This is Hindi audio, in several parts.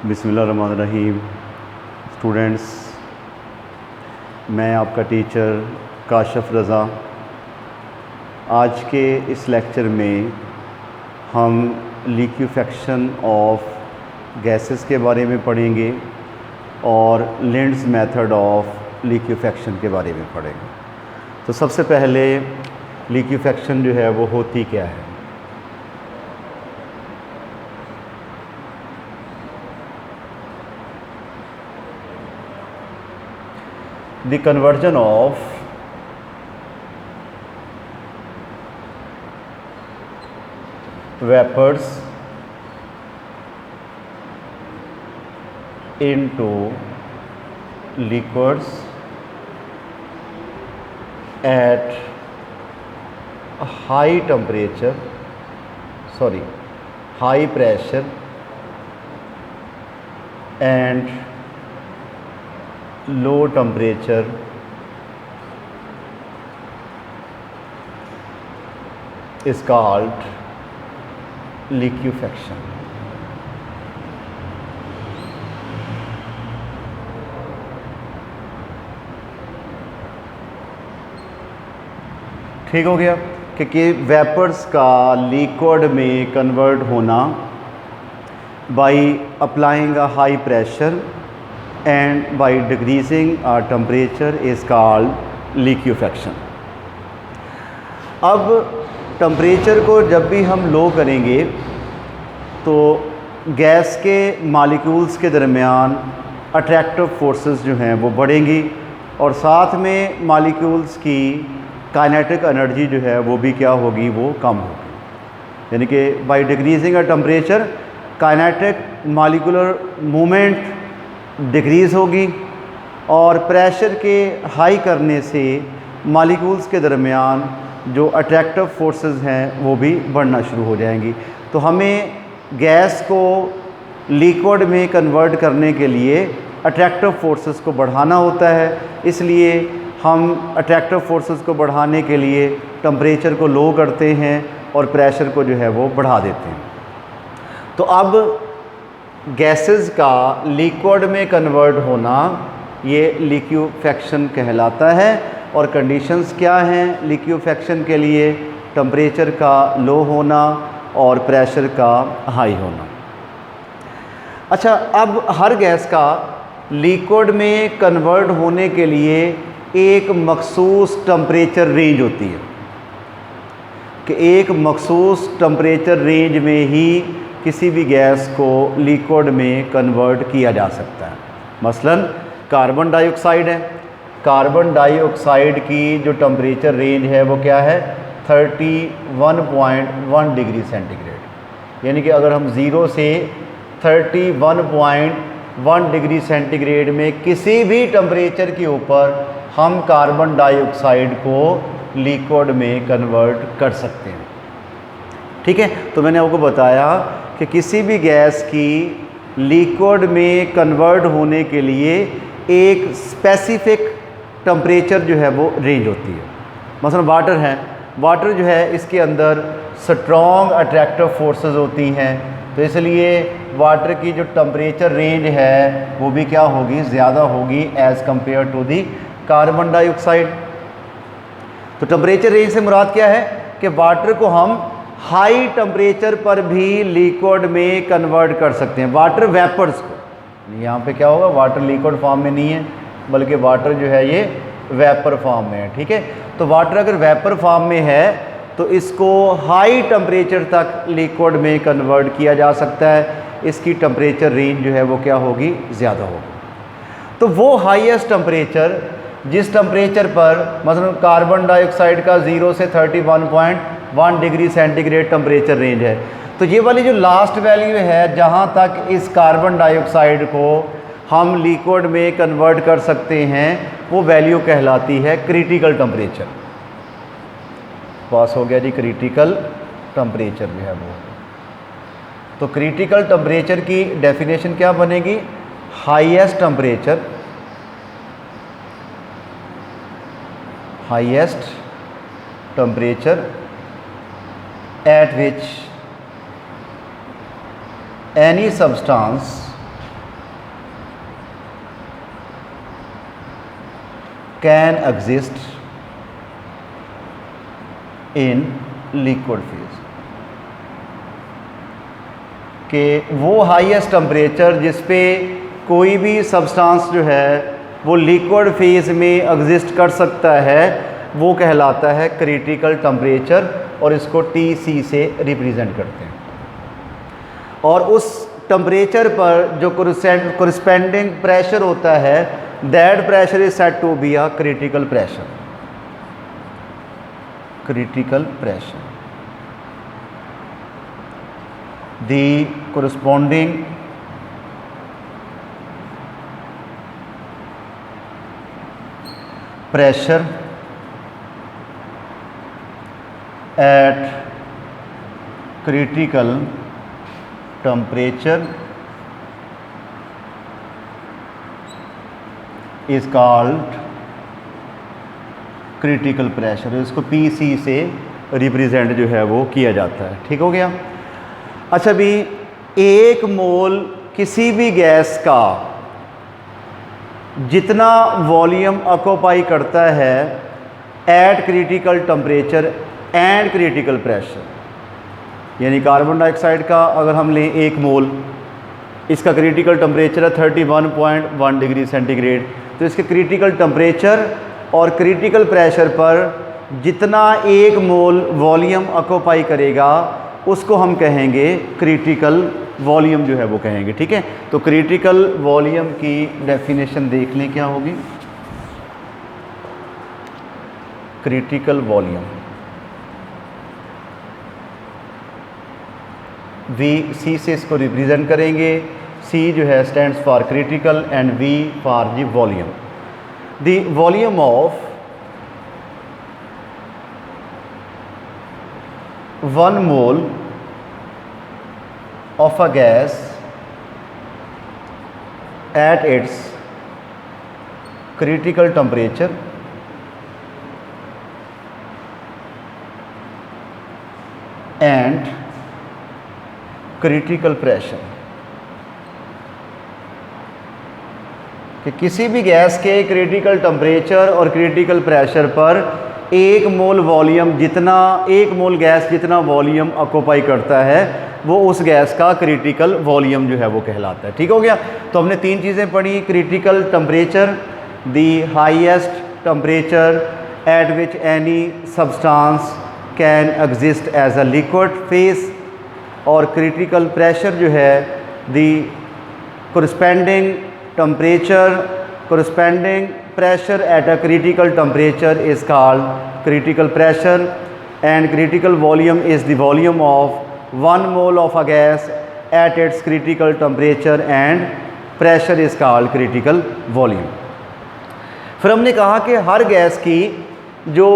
बिस्मिल्लाहिर्रहमानिर्रहीम। स्टूडेंट्स, मैं आपका टीचर काशिफ़ रज़ा। आज के इस लेक्चर में हम लिक्विफेक्शन ऑफ गैसेस के बारे में पढ़ेंगे और लिंड्स मेथड ऑफ लिक्विफेक्शन के बारे में पढ़ेंगे। तो सबसे पहले लिक्विफेक्शन जो है वो होती क्या है। The conversion of vapors into liquids at high temperature, high pressure and low temperature is called liquefaction। ठीक हो गया कि वेपर्स का लिक्विड में कन्वर्ट होना by applying a high pressure and by decreasing temperature is called liquefaction। अब टेम्परेचर को जब भी हम लो करेंगे तो गैस के मॉलिक्यूल्स के दरमियान अट्रैक्टिव फोर्सेस जो हैं वो बढ़ेंगी और साथ में मॉलिक्यूल्स की काइनेटिक एनर्जी जो है वो भी क्या होगी, वो कम होगी। यानी कि by decreasing a temperature kinetic molecular movement decrease होगी और प्रेशर के हाई करने से मॉलिक्यूल्स के दरमियान जो अट्रैक्टिव फोर्सेस हैं वो भी बढ़ना शुरू हो जाएंगी। तो हमें गैस को लिक्विड में कन्वर्ट करने के लिए अट्रैक्टिव फोर्सेस को बढ़ाना होता है, इसलिए हम अट्रैक्टिव फोर्सेस को बढ़ाने के लिए टेम्परेचर को लो करते हैं और प्रेशर को जो है वो बढ़ा देते हैं। तो अब गैसेस का लिक्विड में कन्वर्ट होना ये लिक्विफेक्शन कहलाता है। और कंडीशंस क्या हैं लिक्विफेक्शन के लिए? टेम्परेचर का लो होना और प्रेशर का हाई होना। अच्छा, अब हर गैस का लिक्विड में कन्वर्ट होने के लिए एक मखसूस टेम्परेचर रेंज होती है कि एक मखसूस टेम्परेचर रेंज में ही किसी भी गैस को लिक्विड में कन्वर्ट किया जा सकता है। मसलन कार्बन डाइऑक्साइड है, कार्बन डाइऑक्साइड की जो टेम्परेचर रेंज है वो क्या है, 31.1 डिग्री सेंटीग्रेड। यानी कि अगर हम 0 से 31.1 डिग्री सेंटीग्रेड में किसी भी टेम्परेचर के ऊपर हम कार्बन डाइऑक्साइड को लिक्विड में कन्वर्ट कर सकते हैं। ठीक है, तो मैंने आपको बताया कि किसी भी गैस की लिक्विड में कन्वर्ट होने के लिए एक स्पेसिफिक टेम्परेचर जो है वो रेंज होती है। मसलन वाटर है, वाटर जो है इसके अंदर स्ट्रॉन्ग अट्रैक्टिव फोर्सेस होती हैं, तो इसलिए वाटर की जो टेम्परेचर रेंज है वो भी क्या होगी, ज़्यादा होगी as compared to the carbon dioxide. तो टेम्परेचर रेंज से मुराद क्या है कि वाटर को हम हाई टेम्परेचर पर भी लिक्विड में कन्वर्ट कर सकते हैं। वाटर वेपर्स को, यहाँ पे क्या होगा, वाटर लिक्विड फॉर्म में नहीं है बल्कि वाटर जो है ये वेपर फॉर्म में है। ठीक है, तो वाटर अगर वेपर फॉर्म में है तो इसको हाई टेम्परेचर तक लिक्विड में कन्वर्ट किया जा सकता है। इसकी टेम्परेचर रेंज जो है वो क्या होगी, ज़्यादा होगी। तो वो हाईएस्ट टेम्परेचर जिस टेम्परेचर पर मसलन कार्बन डाइऑक्साइड का 0 से 31.1 डिग्री सेंटीग्रेड टेम्परेचर रेंज है, तो ये वाली जो लास्ट वैल्यू है जहाँ तक इस कार्बन डाइऑक्साइड को हम लिक्विड में कन्वर्ट कर सकते हैं वो वैल्यू कहलाती है क्रिटिकल टेम्परेचर। पास हो गया जी, क्रिटिकल टेम्परेचर जो है वो। तो क्रिटिकल टेम्परेचर की डेफिनेशन क्या बनेगी, highest temperature highest temperature at which any substance can exist in liquid phase, कि वो हाईएस्ट टेम्परेचर जिस पे कोई भी सब्सटेंस जो है वो लिक्विड फेज में एग्जिस्ट कर सकता है वो कहलाता है क्रिटिकल टेम्परेचर, और इसको TC से रिप्रेजेंट करते हैं। और उस टेम्परेचर पर जो कोरिस्पेंडिंग प्रेशर होता है, that pressure is said to be a critical pressure. Critical pressure, the corresponding pressure at critical temperature is called critical pressure। इसको PC से रिप्रेजेंट जो है वो किया जाता है। ठीक हो गया। अच्छा भी, एक मोल किसी भी गैस का जितना वॉल्यूम ऑक्यूपाई करता है eight critical temperature and critical pressure, यानी कार्बन डाइऑक्साइड का अगर हम लें 1 मोल, इसका क्रिटिकल टेम्परेचर है 31.1 डिग्री सेंटीग्रेड, तो इसके क्रिटिकल टेम्परेचर और क्रिटिकल प्रेशर पर जितना 1 मोल वॉल्यूम ऑक्यूपाई करेगा उसको हम कहेंगे क्रिटिकल वॉल्यूम जो है वो कहेंगे। ठीक है, तो क्रिटिकल वॉल्यूम की डेफिनेशन देख लें क्या होगी। क्रिटिकल वॉल्यूम, VC से इसको रिप्रेजेंट करेंगे। C जो है stands for critical and V for the volume. The volume of 1 mole of a gas at its critical temperature and critical pressure, कि किसी भी गैस के क्रिटिकल टेम्परेचर और क्रिटिकल प्रेशर पर 1 मोल वॉल्यूम जितना 1 मोल गैस जितना वॉल्यूम ऑक्यूपाई करता है वो उस गैस का क्रिटिकल वॉल्यूम जो है वो कहलाता है। ठीक हो गया। तो हमने 3 चीज़ें पढ़ी। Critical temperature, the highest temperature at which any substance can exist as a liquid phase, और क्रिटिकल प्रेशर जो है the corresponding temperature, corresponding pressure at a critical temperature is called critical pressure, and critical volume is the volume of 1 mole of a gas at its critical temperature and pressure is called critical volume। फिर हमने कहा कि हर गैस की जो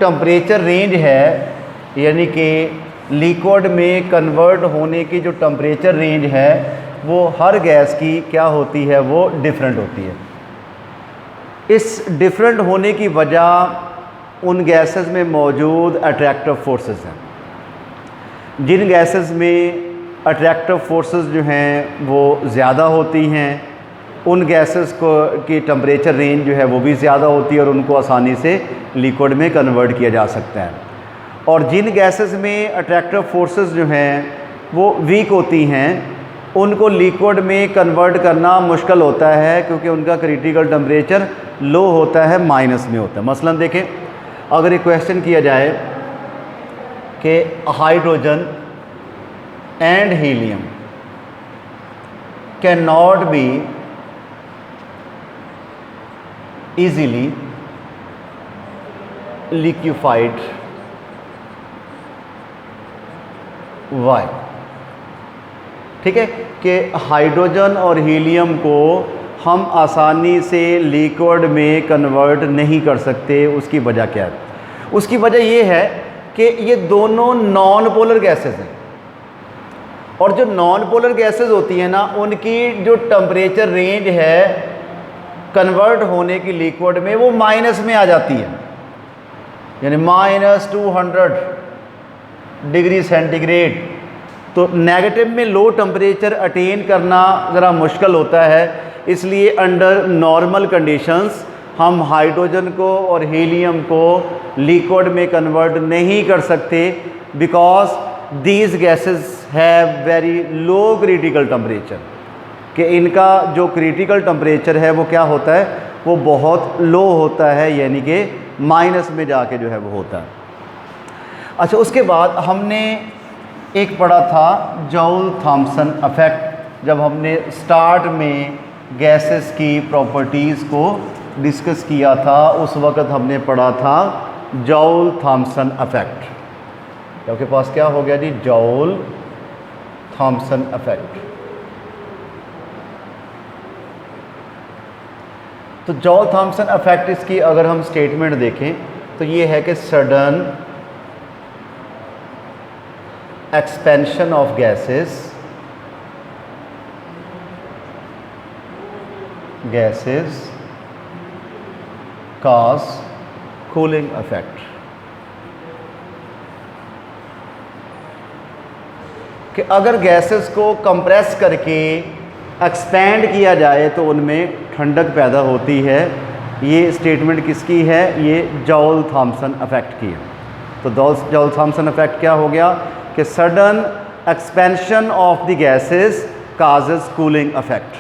टेम्परेचर रेंज है, यानी कि लिक्विड में कन्वर्ट होने की जो टेम्परेचर रेंज है वो हर गैस की क्या होती है, वो डिफरेंट होती है। इस डिफरेंट होने की वजह उन गैसेस में मौजूद अट्रैक्टिव फोर्सेस हैं। जिन गैसेस में अट्रैक्टिव फोर्सेस जो हैं वो ज़्यादा होती हैं, उन गैसेस को की टेम्परेचर रेंज जो है वो भी ज़्यादा होती है और उनको आसानी से लिक्विड में कन्वर्ट किया जा सकता है। और जिन गैसेस में अट्रैक्टिव फोर्सेस जो हैं वो वीक होती हैं, उनको लिक्विड में कन्वर्ट करना मुश्किल होता है, क्योंकि उनका क्रिटिकल टेम्परेचर लो होता है, माइनस में होता है। मसलन देखें, अगर एक क्वेश्चन किया जाए कि hydrogen and helium can not be easily liquefied, why? ठीक है, कि हाइड्रोजन और हीलियम को हम आसानी से लिक्विड में कन्वर्ट नहीं कर सकते। उसकी वजह क्या है? उसकी वजह ये है कि ये दोनों नॉन पोलर गैसेस हैं, और जो नॉन पोलर गैसेस होती हैं ना, उनकी जो टेम्परेचर रेंज है कन्वर्ट होने की लिक्विड में वो माइनस में आ जाती है, यानी -200 डिग्री सेंटीग्रेड। तो नेगेटिव में लो टेम्परेचर अटेन करना ज़रा मुश्किल होता है, इसलिए अंडर नॉर्मल कंडीशंस हम हाइड्रोजन को और हीलियम को लिक्विड में कन्वर्ट नहीं कर सकते, because these gases have very low critical temperature, कि इनका जो क्रिटिकल टेम्परेचर है वो क्या होता है, वो बहुत लो होता है, यानी कि माइनस में जाके जो है वो होता है। अच्छा, उसके बाद हमने एक पढ़ा था जॉल थॉम्सन इफेक्ट, जब हमने स्टार्ट में गैसेस की प्रॉपर्टीज़ को डिस्कस किया था उस वक़्त हमने पढ़ा था जॉल थॉम्सन इफेक्ट। आपके पास क्या हो गया जी, जॉल थॉम्सन इफेक्ट। तो जॉल थॉम्सन इफेक्ट, इसकी अगर हम स्टेटमेंट देखें तो ये है कि sudden expansion of gases cause cooling effect, कि अगर गैसेस को कंप्रेस करके एक्सपैंड किया जाए तो उनमें ठंडक पैदा होती है। ये स्टेटमेंट किसकी है, ये जॉल थॉम्सन इफेक्ट की है। तो जॉल थॉम्सन इफेक्ट क्या हो गया कि sudden expansion of the gases causes cooling effect,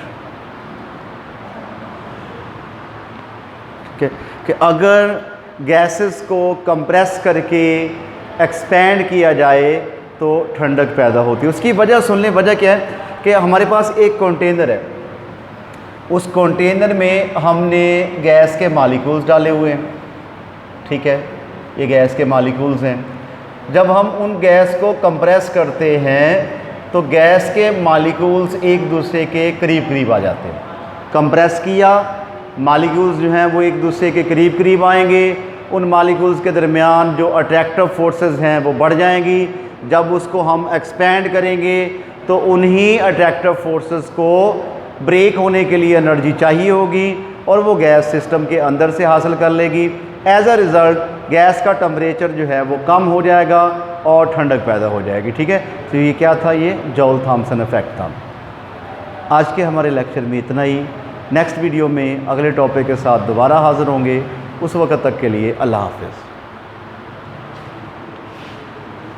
कि अगर गैसेस को कंप्रेस करके एक्सपैंड किया जाए तो ठंडक पैदा होती है। उसकी वजह सुन लें, वजह क्या है कि हमारे पास एक कंटेनर है, उस कंटेनर में हमने गैस के मॉलिक्यूल्स डाले हुए हैं, ठीक है, ये गैस के मॉलिक्यूल्स हैं। जब हम उन गैस को कंप्रेस करते हैं तो गैस के मॉलिक्यूल्स एक दूसरे के करीब करीब आ जाते हैं। कंप्रेस किया, मॉलिक्यूल्स जो हैं वो एक दूसरे के करीब करीब आएंगे, उन मॉलिक्यूल्स के दरमियान जो अट्रैक्टिव फोर्सेस हैं वो बढ़ जाएंगी। जब उसको हम एक्सपैंड करेंगे तो उन्हीं अट्रैक्टिव फोर्सेस को ब्रेक होने के लिए एनर्जी चाहिए होगी और वो गैस सिस्टम के अंदर से हासिल कर लेगी। एज अ रिज़ल्ट गैस का टेम्परेचर जो है वो कम हो जाएगा और ठंडक पैदा हो जाएगी, ठीक है। तो ये क्या था, ये जॉल थॉम्सन इफेक्ट था। आज के हमारे लेक्चर में इतना ही। नेक्स्ट वीडियो में अगले टॉपिक के साथ दोबारा हाज़िर होंगे। उस वक्त तक के लिए अल्लाह हाफ़िज़।